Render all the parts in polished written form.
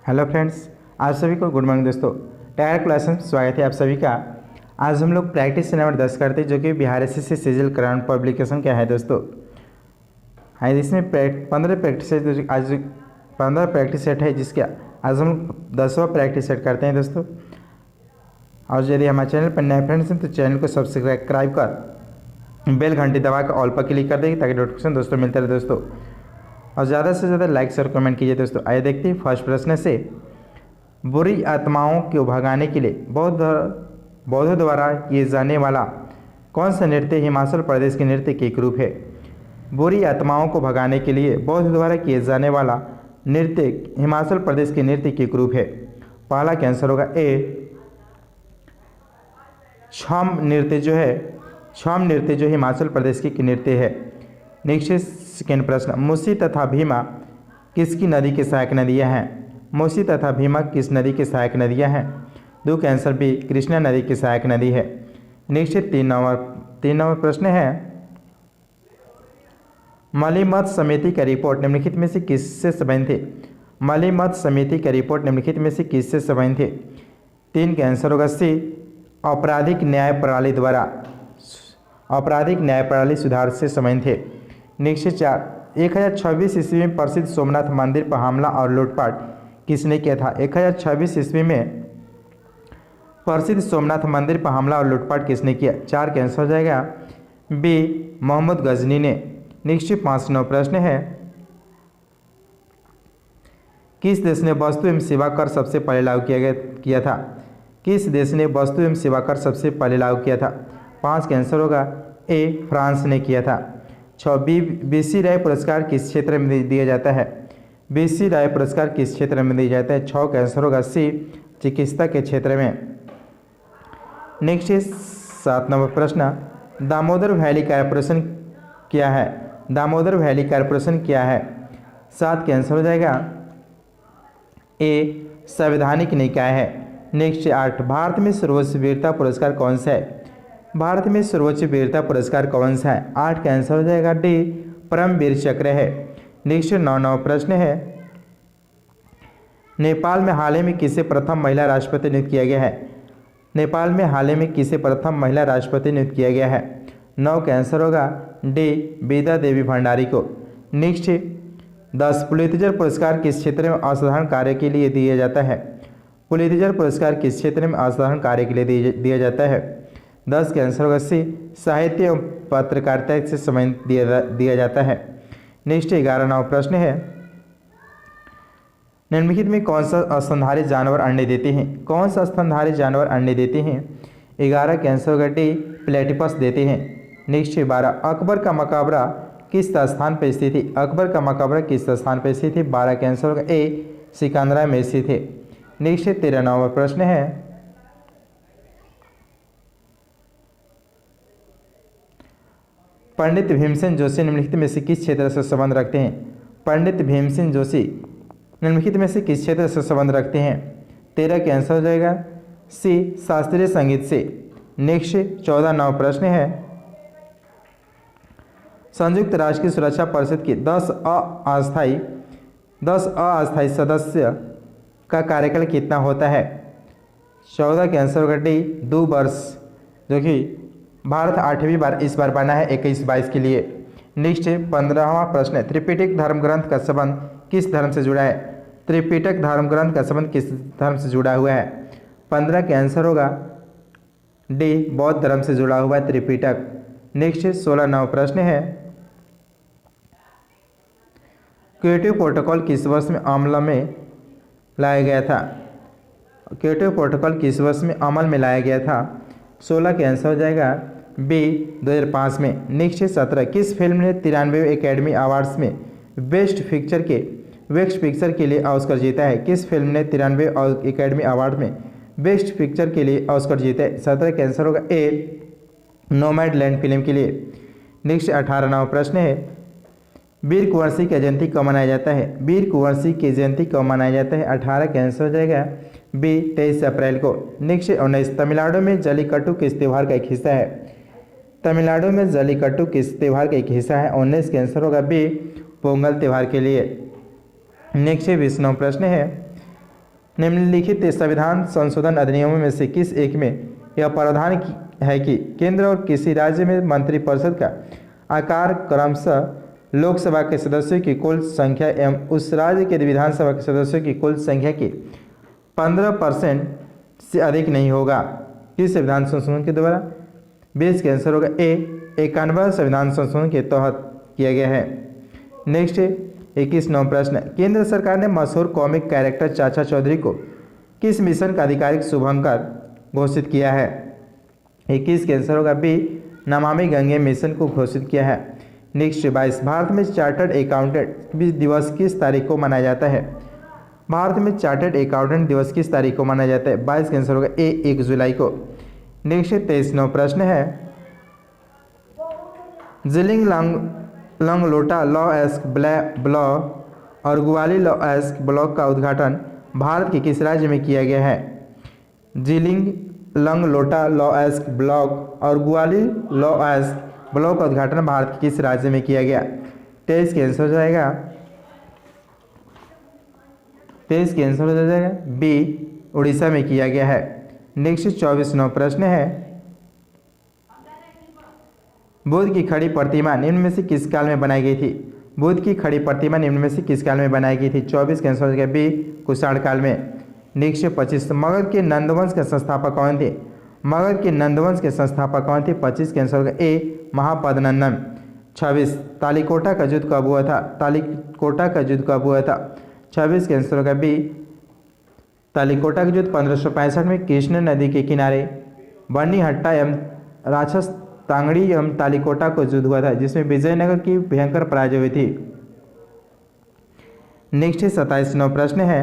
Hello friends, आप सभी को गुड मॉर्निंग दोस्तों। टायर क्लास में स्वागत है आप सभी का। आज हम लोग प्रैक्टिस नंबर 10 करते हैं, जो कि Bihar SSC CGL crown publication का है दोस्तों। हाँ, इसमें 15 प्रैक्टिस सेट, आज 15 प्रैक्टिस सेट है, जिसके आज हम 10वां प्रैक्टिस सेट करते हैं दोस्तों। और यदि हमारे चैनल पर नए फ्रेंड्स हैं तो चैनल को सब्सक्राइब कर बेल घंटी दबा कर ऑल पर क्लिक कर देंगे, ताकि नोटिफिकेशन दोस्तों मिलते रहे दोस्तों। और ज़्यादा से ज़्यादा लाइक शेयर कमेंट कीजिए दोस्तों। आइए देखते हैं फर्स्ट प्रश्न से। बुरी आत्माओं को भगाने के लिए बौद्धों द्वारा किए जाने वाला कौन सा नृत्य हिमाचल प्रदेश के नृत्य के एक रूप है? बुरी आत्माओं को भगाने के लिए बौद्ध द्वारा किए जाने वाला नृत्य हिमाचल प्रदेश के नृत्य के एक रूप है। पहला का आंसर होगा ए, छम नृत्य जो हिमाचल प्रदेश की नृत्य है। नेक्स्ट सेकेंड प्रश्न, मूसी तथा भीमा किसकी नदी के सहायक नदियाँ हैं? मूसी तथा भीमा किस नदी की सहायक नदियाँ हैं? दो का आंसर बी, कृष्णा नदी की सहायक नदी है। नेक्स्ट 3 नंबर प्रश्न है, मलीमत समिति का रिपोर्ट निम्नलिखित में से किससे संबंधित है? मलीमत समिति का रिपोर्ट निम्नलिखित में से किससे संबंधित है? 3 का आंसर होगा सी, आपराधिक न्याय प्रणाली सुधार से संबंधित है। नेक्स्ट 4, 1026 ईस्वी में प्रसिद्ध सोमनाथ मंदिर पर हमला और लूटपाट किसने किया था? 1026 ईस्वी में प्रसिद्ध सोमनाथ मंदिर पर हमला और लूटपाट किसने किया? 4 का आंसर हो जाएगा बी, मोहम्मद गजनी ने। नेक्स्ट 5 नंबर प्रश्न है, किस देश ने वस्तु एवं सेवा कर सबसे पहले लागू किया था? किस देश ने वस्तु एवं सेवा कर सबसे पहले लागू किया था? 5 का आंसर होगा ए, फ्रांस ने किया था। 6, बीसी राय पुरस्कार किस क्षेत्र में दिया जाता है? बीसी राय पुरस्कार किस क्षेत्र में दिया जाता है? 6 का आंसर होगा सी, चिकित्सा के क्षेत्र में। नेक्स्ट 7 नंबर प्रश्न, दामोदर वैली कॉर्पोरेशन क्या है? दामोदर वैली कॉर्पोरेशन क्या है? 7 का आंसर हो जाएगा ए, संवैधानिक निकाय है। नेक्स्ट 8, भारत में सर्वोच्च वीरता पुरस्कार कौन सा है? भारत में सर्वोच्च वीरता पुरस्कार कौन सा है? 8 का आंसर हो जाएगा डी, परमवीर चक्र है। नेक्स्ट 9 प्रश्न है, नेपाल में हाल ही में किसे प्रथम महिला राष्ट्रपति नियुक्त किया गया है? नेपाल में हाल ही में किसे प्रथम महिला राष्ट्रपति नियुक्त किया गया है? 9 का आंसर होगा डी, विद्या देवी भंडारी को। नेक्स्ट 10, पुलित्जर पुरस्कार किस क्षेत्र में असाधारण कार्य के लिए दिया जाता है? पुलित्जर पुरस्कार किस क्षेत्र में असाधारण कार्य के लिए दिया जाता है? 10 का आंसर होगा सी, साहित्य एवं पत्रकारिता से संबंधित दिया जाता है। नेक्स्ट 11 प्रश्न है, निम्नलिखित में कौन सा स्तनधारी जानवर अंडे देते हैं? कौन सा स्तनधारी जानवर अंडे देते हैं? 11 का आंसर होगा डी, प्लेटिपस देते हैं। नेक्स्ट 12, अकबर का मकबरा किस स्थान पर स्थित है? अकबर का मकबरा किस स्थान पर स्थित है? 12 का आंसर होगा ए, सिकंदरा में स्थित है। नेक्स्ट 13 प्रश्न है, पंडित भीमसेन जोशी निम्नलिखित में से किस क्षेत्र से संबंध रखते हैं? पंडित भीमसेन जोशी निम्नलिखित में से किस क्षेत्र से संबंध रखते हैं? 13 का आंसर हो जाएगा सी, शास्त्रीय संगीत से। नेक्स्ट 14 प्रश्न है, संयुक्त राष्ट्र की सुरक्षा परिषद की 10 अस्थायी सदस्य का कार्यकाल कितना होता है? 14 का आंसर होगा डी, 2 वर्ष, जो कि भारत 8वीं बार इस बार बना है 21-22 के लिए। नेक्स्ट 15वां प्रश्न है, त्रिपिटक धर्म ग्रंथ का संबंध किस धर्म से जुड़ा है? त्रिपिटक धर्म ग्रंथ का संबंध किस धर्म से जुड़ा हुआ है? 15 का आंसर होगा डी, बौद्ध धर्म से जुड़ा हुआ है त्रिपिटक। नेक्स्ट 16 प्रश्न है, क्योटो प्रोटोकॉल किस वर्ष में अमल में लाया गया था? क्योटो प्रोटोकॉल किस वर्ष में अमल में लाया गया था? 16 का आंसर हो जाएगा बी, 2005 में। नेक्स्ट 17, किस फिल्म ने 93वें एकेडमी अवार्ड्स में बेस्ट पिक्चर के लिए ऑस्कर जीता है? किस फिल्म ने 93वें एकेडमी अवार्ड में बेस्ट पिक्चर के लिए ऑस्कर जीता है? 17 का आंसर होगा ए, नोमैडलैंड फिल्म के लिए। नेक्स्ट 18 प्रश्न है, वीर कुंवर सिंह की जयंती कब मनाया जाता है? वीर कुंवर सिंह की जयंती कब मनाया जाता है? 18 का आंसर हो जाएगा बी, 23 अप्रैल को। नेक्स्ट 19, तमिलनाडु में जल्लीकट्टू किस त्यौहार का एक हिस्सा है? तमिलनाडु में जल्लीकट्टू किस त्यौहार का एक हिस्सा है? 19 का आंसर होगा बी, पोंगल त्यौहार के लिए। नेक्स्ट 20 प्रश्न है, निम्नलिखित संविधान संशोधन अधिनियमों में से किस एक में यह प्रावधान है कि केंद्र और किसी राज्य में मंत्रिपरिषद का आकार क्रमशः लोकसभा के सदस्यों की कुल संख्या एवं उस राज्य के विधानसभा के सदस्यों की कुल संख्या की 15% से अधिक नहीं होगा। किस संविधान संशोधन के द्वारा? 20 का आंसर होगा ए, 91 संविधान संशोधन के तहत किया गया है। नेक्स्ट 21वां प्रश्न, केंद्र सरकार ने मशहूर कॉमिक कैरेक्टर चाचा चौधरी को किस मिशन का आधिकारिक शुभंकर घोषित किया है? 21 का आंसर होगा बी, नमामि गंगे मिशन को घोषित किया है। नेक्स्ट 22, भारत में चार्टर्ड अकाउंटेंट दिवस किस तारीख को मनाया जाता है? भारत में चार्टर्ड अकाउंटेंट दिवस किस तारीख को मनाया जाता है? 22 का आंसर होगा ए, 1 जुलाई को। नेक्स्ट 23वां प्रश्न है, जिलिंग लंगलोटा लॉ एस्क ब्लॉक और ग्वाली लॉ एस्क ब्लॉक का उद्घाटन भारत के किस राज्य में किया गया है? जिलिंग लंगलोटा लॉ एस्क ब्लॉक और ग्वाली लॉ एस्क ब्लॉक का उद्घाटन भारत के किस राज्य में किया गया? 23 का आंसर हो जाएगा, 23 का आंसर हो जाएगा बी, उड़ीसा में किया गया है। नेक्स्ट 24वां प्रश्न है, बुद्ध की खड़ी प्रतिमा निम्न में से किस काल में बनाई गई थी? बुद्ध की खड़ी प्रतिमा निम्न में से किस काल में बनाई गई थी? 24 का आंसर हो जाएगा बी, कुषाण काल में। नेक्स्ट 25, मगध के नंदवंश के संस्थापक कौन थे? मगध के नंदवंश के संस्थापक कौन थे? 25 का आंसर होगा ए, महापद्मनंदन। 26, तालीकोटा का युद्ध कब हुआ था? तालीकोटा का युद्ध कब हुआ था? 26 का आंसर होगा बी, तालीकोटा का युद्ध 1565 में कृष्ण नदी के किनारे बन्नीहट्टा एवं राक्षस तांगड़ी एवं तालीकोटा को युद्ध हुआ था, जिसमें विजयनगर की भयंकर पराजय हुई थी। नेक्स्ट 27वां प्रश्न है,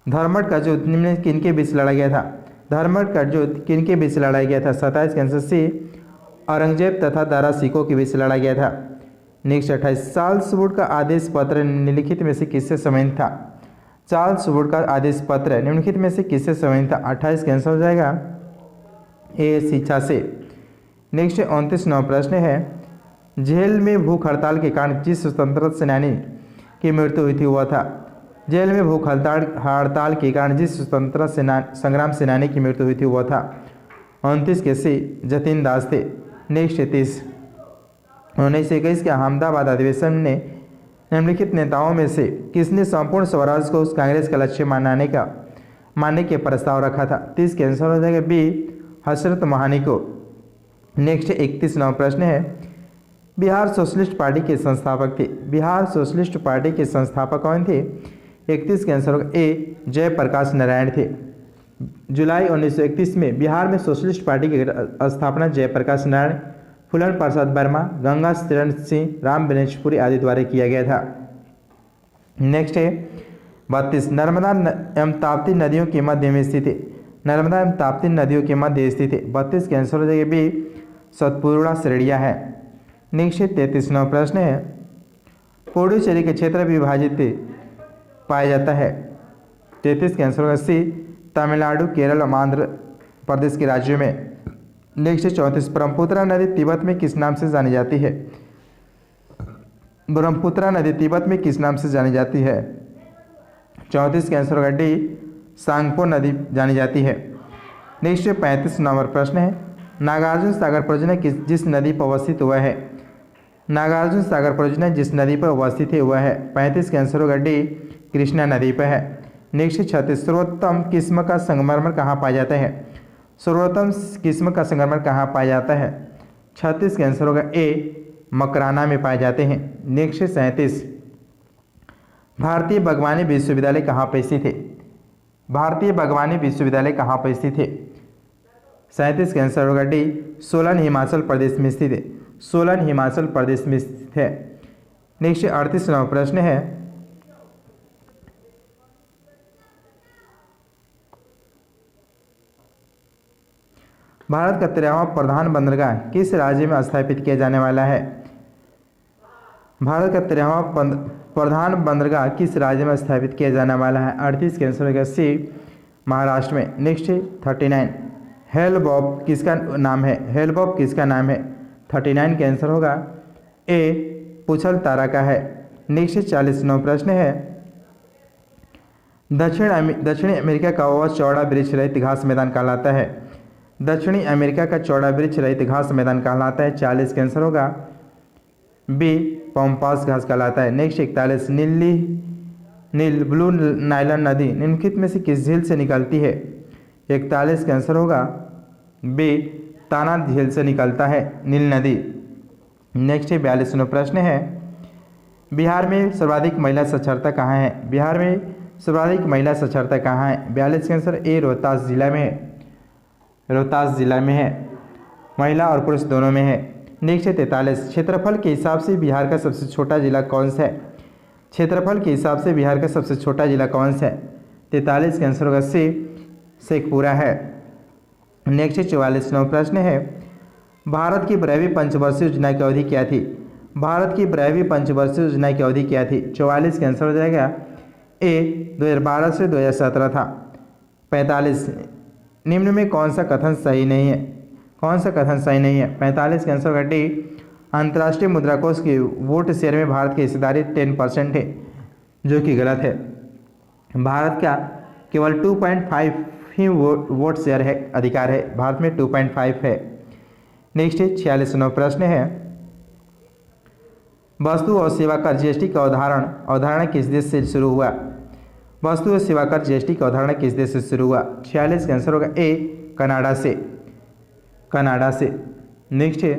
धर्मठ का युद्ध निम्न किनके बीच लड़ा गया था? धर्मठ का युद्ध किनके बीच लड़ा गया था? 27 का आंसर सी, औरंगजेब तथा दारा सिखों के बीच लड़ा गया था। नेक्स्ट 28, चार्ल्स वुड का आदेश पत्र निम्नलिखित में से किससे संबंधित था? चार्ल्स वुड का आदेश पत्र निम्नलिखित में से किससे संबंधित था? 28 का आंसर हो जाएगा ए, शिक्षा से। नेक्स्ट 29वां प्रश्न है, जेल में भूख हड़ताल के कारण जिस स्वतंत्रता सेनानी की मृत्यु हुई थी वह था? जेल में भूख हड़ताल के कारण जिस स्वतंत्रता संग्राम सेनानी की मृत्यु हुई थी वह था? 29 के सी, जतिन दास थे। नेक्स्ट 30, 1921 के अहमदाबाद अधिवेशन ने निम्नलिखित नेताओं में से किसने संपूर्ण स्वराज को कांग्रेस का लक्ष्य मानने के प्रस्ताव रखा था? 30 के आंसर हो जाएगा बी, हजरत मोहानी को। नेक्स्ट 31वां प्रश्न है, बिहार सोशलिस्ट पार्टी के संस्थापक थे? बिहार सोशलिस्ट पार्टी के संस्थापक कौन थे? 31 के आंसर होगा ए, जयप्रकाश नारायण थे। जुलाई 1931 में बिहार में सोशलिस्ट पार्टी की स्थापना जयप्रकाश नारायण, फूलन प्रसाद वर्मा, गंगा शरण सिंह, राम विनेशपुरी आदि द्वारा किया गया था। नेक्स्ट है 32, नर्मदा एवं ताप्ती नदियों के मध्य में स्थित है? नर्मदा एवं ताप्ती नदियों के मध्य स्थित है। 32 के आंसर हो जाएगा बी, सतपुड़ा श्रेणियाँ है। नेक्स्ट 33वां प्रश्न है, पुडुचेरी के क्षेत्र विभाजित पाया जाता है? 33 के आंसर होगा सी, तमिलनाडु, केरल और आंध्र प्रदेश के राज्यों में। नेक्स्ट 34, ब्रह्मपुत्रा नदी तिब्बत में किस नाम से जानी जाती है? ब्रह्मपुत्रा नदी तिब्बत में किस नाम से जानी जाती है? 34 के आंसर होगा डी, सांगपो नदी जानी जाती है। नेक्स्ट 35 नंबर प्रश्न है, नागार्जुन सागर परियोजना जिस नदी पर अवस्थित हुआ है? नागार्जुन सागर परियोजना जिस नदी पर अवस्थित है वह है? 35 के आंसर होगा डी, कृष्णा नदी पर है। नेक्स्ट 36, सर्वोत्तम किस्म का संगमरमर कहाँ पाया जाता है? सर्वोत्तम किस्म का संगमरमर कहाँ पाया जाता है? 36 का आंसर होगा ए, मकराना में पाए जाते हैं। नेक्स्ट 37, भारतीय बागवानी विश्वविद्यालय कहाँ पर स्थित है? भारतीय बागवानी विश्वविद्यालय कहाँ पर स्थित है? 37 का आंसर होगा डी, सोलन हिमाचल प्रदेश में स्थित है। सोलन हिमाचल प्रदेश में स्थित है। नेक्स्ट 38वां प्रश्न है, भारत का 13वां प्रधान बंदरगाह किस राज्य में स्थापित किया जाने वाला है? भारत का 13वां प्रधान बंदरगाह किस राज्य में स्थापित किया जाने वाला है? 38 के आंसर होगा सी, महाराष्ट्र में। नेक्स्ट 39, हेल-बॉब किसका नाम है? हेल-बॉब किसका नाम है? 39 के आंसर होगा ए, पुछल तारा का है। नेक्स्ट 40वां प्रश्न है, दक्षिणी अमेरिका का वह चौड़ा वृक्ष रहित घास मैदान कहलाता है। दक्षिणी अमेरिका का चौड़ा वृक्ष रहित घास मैदान कहलाता है। 40 का आंसर होगा बी, पम्पास घास कहलाता है। नेक्स्ट 41, नील ब्लू नाइलन नदी निम्नलिखित में से किस झील से निकलती है? 41 का आंसर होगा बी, ताना झील से निकलता है नील नदी। नेक्स्ट 42वां प्रश्न है, बिहार में सर्वाधिक महिला साक्षरता कहाँ है? बिहार में सर्वाधिक महिला साक्षरता कहाँ है? 42 का आंसर ए, रोहतास जिला में है। रोहतास जिला में है, महिला और पुरुष दोनों में है। नेक्स्ट 43, क्षेत्रफल के हिसाब से बिहार का सबसे छोटा जिला कौन सा है? क्षेत्रफल के हिसाब से बिहार का सबसे छोटा जिला कौन सा है? 43 का आंसर होगा सी, शेखपुरा है। नेक्स्ट 44वां प्रश्न है, भारत की 12वीं पंचवर्षीय योजना की अवधि क्या थी? भारत की 12वीं पंचवर्षीय योजना की अवधि क्या थी? 44 का आंसर हो जाएगा ए, 2012 से 2017 था। 45, निम्न में कौन सा कथन सही नहीं है? कौन सा कथन सही नहीं है? 45 का आंसर होगा डी, अंतर्राष्ट्रीय मुद्रा कोष की वोट शेयर में भारत की हिस्सेदारी 10% है, जो कि गलत है। भारत का केवल 2.5 ही वोट शेयर है, अधिकार है, भारत में 2.5 है। नेक्स्ट 46वां प्रश्न है, वस्तु और सेवा कर जीएसटी का अवधारणा किस देश से शुरू हुआ? वस्तु और सेवा कर जीएसटी का अवधारणा किस देश से शुरू हुआ? 46 का आंसर होगा ए, कनाडा से। कनाडा से। नेक्स्ट है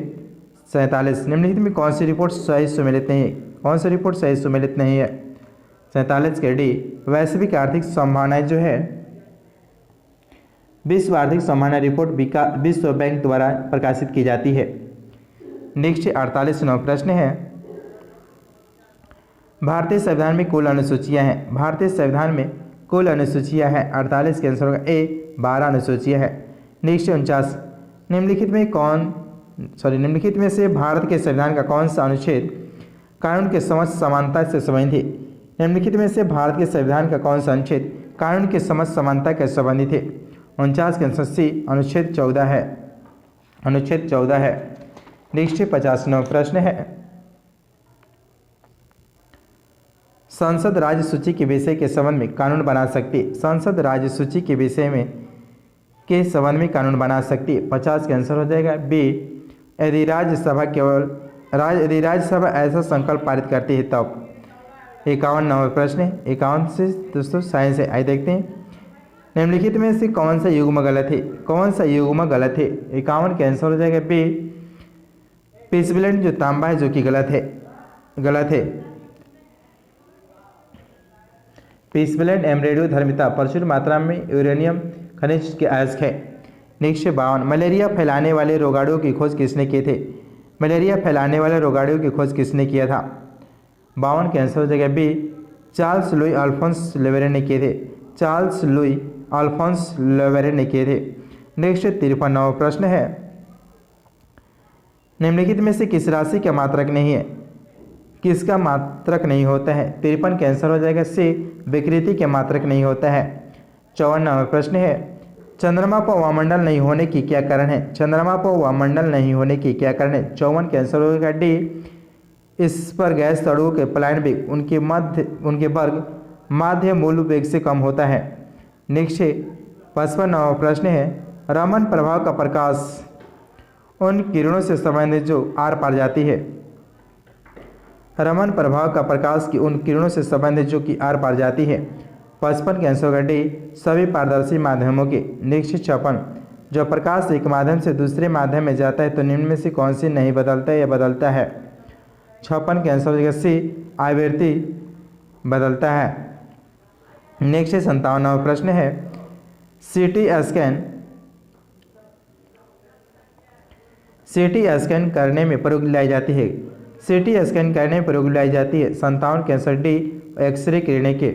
47, निम्नलिखित में कौन सी रिपोर्ट सही सुमेलित नहीं है? कौन सी रिपोर्ट सही सुमेलित नहीं है? 47 के डी, वैश्विक आर्थिक संभावनाएं जो है विश्व आर्थिक संभावना रिपोर्ट विश्व बैंक द्वारा प्रकाशित की जाती है। नेक्स्ट 48वां प्रश्न है, भारतीय संविधान में कुल अनुसूचियां हैं। भारतीय संविधान में कुल अनुसूचियां हैं। 48 के आंसर होगा ए, 12 अनुसूचियां हैं। नेक्स्ट 49, निम्नलिखित में से भारत के संविधान का कौन सा अनुच्छेद कानून के समझ समानता से संबंधित है? निम्नलिखित में से भारत के संविधान का कौन सा अनुच्छेद कानून के समझ समानता के संबंधित है? 49 के आंसर सी, अनुच्छेद 14 है। अनुच्छेद 14 है। नेक्स्ट 50वां प्रश्न है, संसद राज्य सूची के विषय के संबंध में कानून बना सकती है। संसद राज्य सूची के विषय में के संबंध में कानून बना सकती है। 50 का आंसर हो जाएगा बी, यदि राज्यसभा ऐसा संकल्प पारित करती है तब। 51वां प्रश्न है, 51 से दोस्तों साइंस है। आइए देखते हैं, निम्नलिखित में से कौन सा युग्म गलत है? कौन सा युग्म गलत है? 51 का आंसर हो जाएगा बी, पिस्बिलेंट जो तांबा है, जो कि गलत है। गलत है। पिस्बिलेंट एमरेडियो धर्मिता प्रचुर मात्रा में यूरेनियम खनिज के अयस्क है। नेक्स्ट 52, मलेरिया फैलाने वाले रोगाणुओं की खोज किसने किए थे? मलेरिया फैलाने वाले रोगाणुओं की खोज किसने किया था? 52 के आंसर हो जाएगा बी, चार्ल्स लुई अल्फोंस लेवेरे ने किए थे। चार्ल्स लुई अल्फोंस लेवेरे ने किए थे। नेक्स्ट 53वां प्रश्न है, निम्नलिखित में से किस राशि का मात्रक नहीं है? किसका मात्रक नहीं होता है? 53 का आंसर हो जाएगा सी, विकृति के मात्रक नहीं होता है। 54वां प्रश्न है, चंद्रमा पर वायुमंडल नहीं होने की क्या कारण है? चंद्रमा पर वायुमंडल नहीं होने की क्या कारण है? 54 का आंसर होगा डी, इस पर गैस अणुओं के पलायन वेग उनके वर्ग माध्य मूल वेग से कम होता है। नेक्स्ट 55वां प्रश्न है, रमन प्रभाव का प्रकाश उन किरणों से संबंधित जो आर पार जाती है। रमन प्रभाव का प्रकाश की उन किरणों से संबंधित जो कि आर पार जाती है। 55 के आंसर होगा डी, सभी पारदर्शी माध्यमों के। नेक्स्ट 56, जब प्रकाश एक माध्यम से दूसरे माध्यम में जाता है तो निम्न में से कौन सी नहीं बदलता है या बदलता है? 56 के आंसर होगा सी, आवृत्ति बदलता है। नेक्स्ट 57वां प्रश्न है, सीटी स्कैन करने में प्रयोग लाई जाती है। सीटी स्कैन करने में प्रयोग लाई जाती है। 57 के आंसर डी, एक्सरे किरणें के।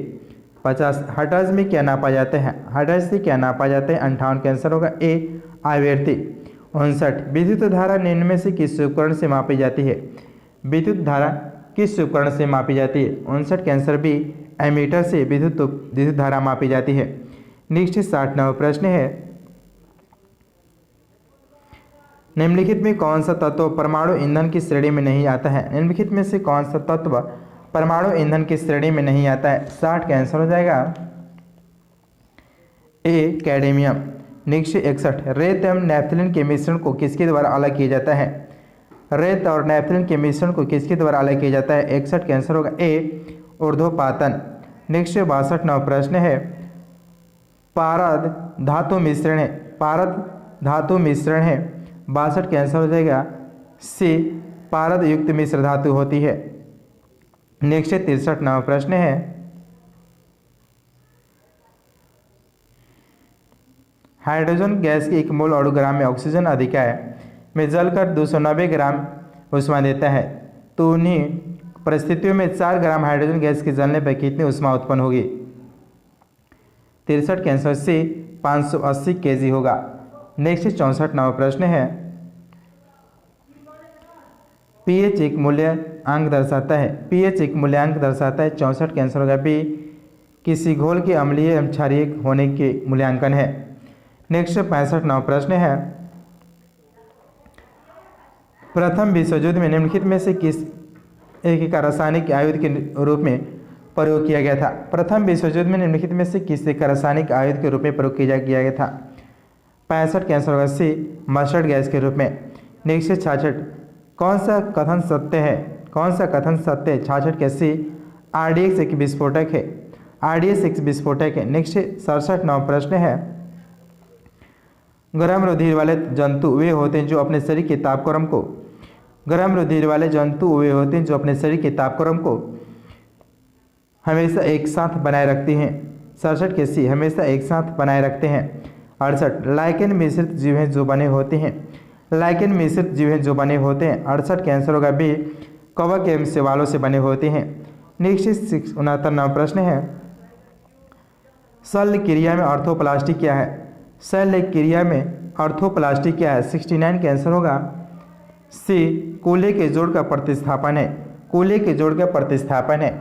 50, हर्ट्ज में क्या नापा जाता है? हर्ट्ज से क्या नापा जाता है? 58 का आंसर होगा ए, आवृत्ति। 59, विद्युत धारा निम्न में से किस उपकरण से मापी जाती है? विद्युत धारा किस उपकरण से मापी जाती है? 59 के आंसर बी, एमीटर से विद्युत धारा मापी जाती है। नेक्स्ट 60वां प्रश्न है, निम्नलिखित में कौन सा तत्व परमाणु ईंधन की श्रेणी में नहीं आता है? निम्नलिखित में से कौन सा तत्व परमाणु ईंधन की श्रेणी में नहीं आता है? 60 का आंसर हो जाएगा ए कैडमियम। नेक्स्ट 61 रेत एवं नैप्थलीन के मिश्रण को किसके द्वारा अलग किया जाता है? रेत और नैप्थलीन के मिश्रण को किसके द्वारा अलग किया जाता है? 61 का आंसर होगा ए ऊर्ध्वपातन। नेक्स्ट 62 नवा प्रश्न है पारद धातु मिश्रण है। पारद धातु मिश्रण है। 62 का आंसर हो जाएगा सी पारद युक्त मिश्र धातु होती है। नेक्स्ट 63 नवा प्रश्न है हाइड्रोजन गैस के 1 मोल ऑर्डोग्राम में ऑक्सीजन अधिकाय में जलकर 290 ग्राम ऊष्मा देता है, तो उन्हीं परिस्थितियों में 4 ग्राम हाइड्रोजन गैस के जलने पर कितनी ऊष्मा उत्पन्न होगी? 63 के आंसर से 580 kg होगा। नेक्स्ट 64 नवा प्रश्न है पीएच एक मूल्यांक दर्शाता है। पीएच एक मूल्यांक दर्शाता है। 64 का आंसर होगा बी किसी घोल के अम्लीय एवं क्षारीय होने के मूल्यांकन है। नेक्स्ट 65 नवा प्रश्न है प्रथम विश्व युद्ध में निम्नलिखित में से किस एक का रासायनिक आयुध के रूप में प्रयोग किया गया था? प्रथम विश्व युद्ध में निम्नलिखित में से किस एक का रासायनिक आयुध के रूप में प्रयोग किया गया था? 65 का आंसर होगा सी मस्टर्ड गैस के रूप में। नेक्स्ट 66 कौन सा कथन सत्य है? कौन सा कथन सत्य है? 66 का सी आरडीएक्स एक विस्फोटक है। आरडीएक्स एक विस्फोटक है। नेक्स्ट 67 नवा प्रश्न है गर्म रुधिर वाले जंतु वे होते हैं जो अपने शरीर के तापक्रम को गर्म रुधिर वाले जंतु वे होते हैं जो अपने शरीर के तापक्रम को हमेशा एक साथ बनाए रखते हैं। 67 के सी हमेशा एक साथ बनाए रखते हैं। 68 लाइकेन मिश्रित जीव हैं जो बने होते हैं। लाइकेन मिश्रित जीव हैं जो बने होते हैं। 68 का आंसर होगा बी कवक एवं शैवालों से बने होते हैं। नेक्स्ट 69 नवा प्रश्न है शल्य क्रिया में ऑर्थोप्लास्टी क्या है? शल्य क्रिया में ऑर्थोप्लास्टी क्या है? 69 का आंसर होगा सी कूल्हे के जोड़ का प्रतिस्थापन है। कूल्हे के जोड़ का प्रतिस्थापन है।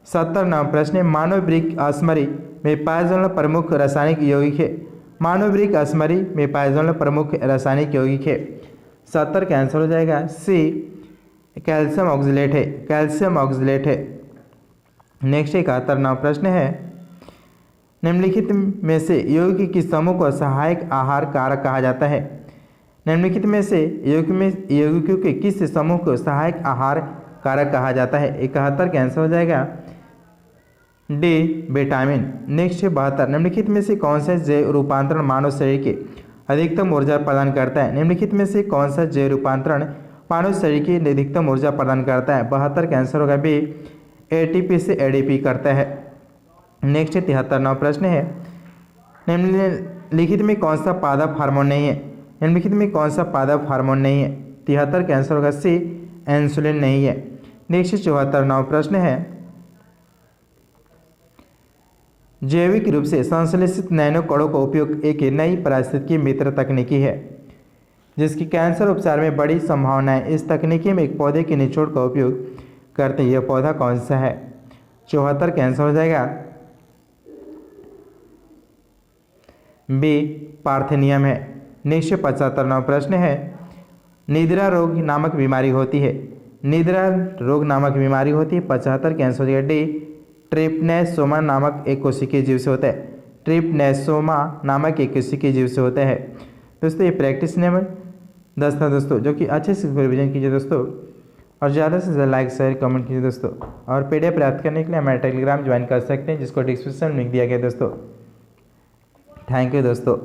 70 नवा प्रश्न है मानव वृक्क अस्मरी में पाए जाने वाला प्रमुख रासायनिक यौगिक है। मानव वृक्क अस्मरी में पाए जाने वाला प्रमुख रासायनिक यौगिक है। 70 का आंसर हो जाएगा सी कैल्शियम ऑक्सलेट है। कैल्शियम ऑक्सलेट है। नेक्स्ट 71 नवा प्रश्न है निम्नलिखित में से यौगिक किस समूह को सहायक आहार कारक कहा जाता है? निम्नलिखित में से यौगिकों के किस समूह को सहायक आहार कारक कहा जाता है? 71 का आंसर हो जाएगा डी विटामिन। नेक्स्ट 72 निम्नलिखित में से कौन सा जैव रूपांतरण मानव शरीर के अधिकतम ऊर्जा प्रदान करता है? निम्नलिखित में से कौन सा जैव रूपांतरण मानव शरीर की अधिकतम ऊर्जा प्रदान करता है? 72 का आंसर होगा बी एटीपी से एडीपी करता है। नेक्स्ट 73 नवा प्रश्न है निम्नलिखित में कौन सा पादप हार्मोन नहीं है? निम्नलिखित में कौन सा पादप हार्मोन नहीं है? 73 का आंसर होगा सी इंसुलिन नहीं है। नेक्स्ट 74 नवा प्रश्न है जैविक रूप से संश्लेषित नैनो कणों का उपयोग एक नई पारिस्थितिकी मित्र तकनीकी है जिसकी कैंसर उपचार में बड़ी संभावना है। इस तकनीकी में एक पौधे के निचोड़ का उपयोग करते हैं। यह पौधा कौन सा है? 74 का आंसर हो जाएगा बी पार्थेनियम है। नेक्स्ट 75 नवा प्रश्न है निद्रा रोग नामक बीमारी होती है। निद्रा रोग नामक बीमारी होती है। 75 का आंसर हो जाएगा डी ट्रिप्नेसोमा नामक एक कोशिकीय जीव से होता है। ट्रिप्नेसोमा नामक एक कोशिकीय जीव से होता है। दोस्तों ये प्रैक्टिस नंबर 10 था दोस्तों, जो कि अच्छे से रिविजन कीजिए दोस्तों और ज़्यादा से ज़्यादा लाइक शेयर कमेंट कीजिए दोस्तों। और पीडीएफ प्राप्त करने के लिए हमारा टेलीग्राम ज्वाइन कर सकते हैं जिसको डिस्क्रिप्शन में लिख दिया गया दोस्तों। थैंक यू दोस्तों।